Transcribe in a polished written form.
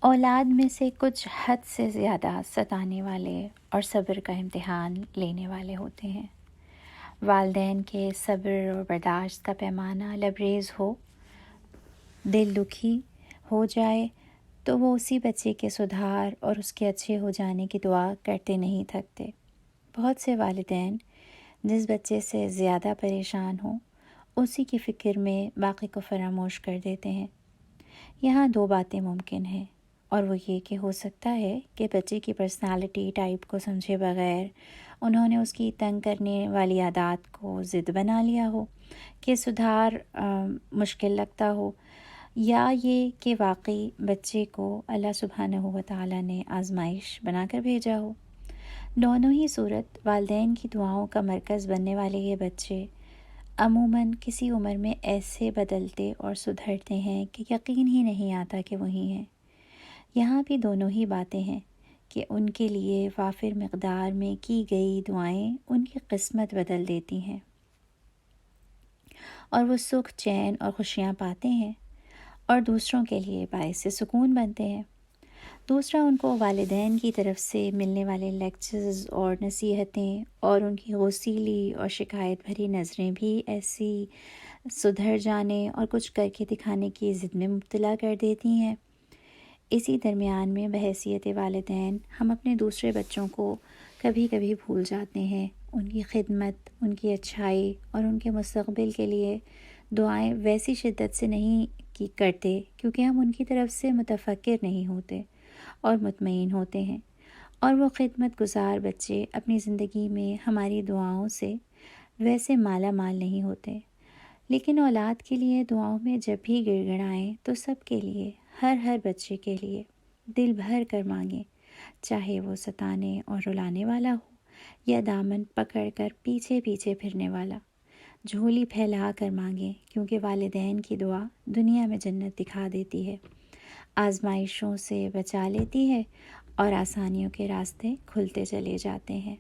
اولاد میں سے کچھ حد سے زیادہ ستانے والے اور صبر کا امتحان لینے والے ہوتے ہیں۔ والدین کے صبر اور برداشت کا پیمانہ لبریز ہو، دل دکھی ہو جائے تو وہ اسی بچے کے سدھار اور اس کے اچھے ہو جانے کی دعا کرتے نہیں تھکتے۔ بہت سے والدین جس بچے سے زیادہ پریشان ہوں اسی کی فکر میں باقی کو فراموش کر دیتے ہیں۔ یہاں دو باتیں ممکن ہیں، اور وہ یہ کہ ہو سکتا ہے کہ بچے کی پرسنالٹی ٹائپ کو سمجھے بغیر انہوں نے اس کی تنگ کرنے والی عادات کو ضد بنا لیا ہو کہ سدھار مشکل لگتا ہو، یا یہ کہ واقعی بچے کو اللہ سبحانہ و تعالیٰ نے آزمائش بنا کر بھیجا ہو۔ دونوں ہی صورت والدین کی دعاؤں کا مرکز بننے والے یہ بچے عموماً کسی عمر میں ایسے بدلتے اور سدھرتے ہیں کہ یقین ہی نہیں آتا کہ وہی ہیں۔ یہاں بھی دونوں ہی باتیں ہیں کہ ان کے لیے وافر مقدار میں کی گئی دعائیں ان کی قسمت بدل دیتی ہیں اور وہ سکھ، چین اور خوشیاں پاتے ہیں اور دوسروں کے لیے باعث سکون بنتے ہیں۔ دوسرا، ان کو والدین کی طرف سے ملنے والے لیکچرز اور نصیحتیں اور ان کی غسیلی اور شکایت بھری نظریں بھی ایسی سدھر جانے اور کچھ کر کے دکھانے کی ضد میں مبتلا کر دیتی ہیں۔ اسی درمیان میں بحیثیت والدین ہم اپنے دوسرے بچوں کو کبھی کبھی بھول جاتے ہیں۔ ان کی خدمت، ان کی اچھائی اور ان کے مستقبل کے لیے دعائیں ویسی شدت سے نہیں کرتے کیونکہ ہم ان کی طرف سے متفکر نہیں ہوتے اور مطمئن ہوتے ہیں، اور وہ خدمت گزار بچے اپنی زندگی میں ہماری دعاؤں سے ویسے مالا مال نہیں ہوتے۔ لیکن اولاد کے لیے دعاؤں میں جب بھی گڑ گڑائیں تو سب کے لیے، ہر بچے کے لیے دل بھر کر مانگیں، چاہے وہ ستانے اور رلانے والا ہو یا دامن پکڑ کر پیچھے پیچھے پھرنے والا۔ جھولی پھیلا کر مانگیں، کیونکہ والدین کی دعا دنیا میں جنت دکھا دیتی ہے، آزمائشوں سے بچا لیتی ہے اور آسانیوں کے راستے کھلتے چلے جاتے ہیں۔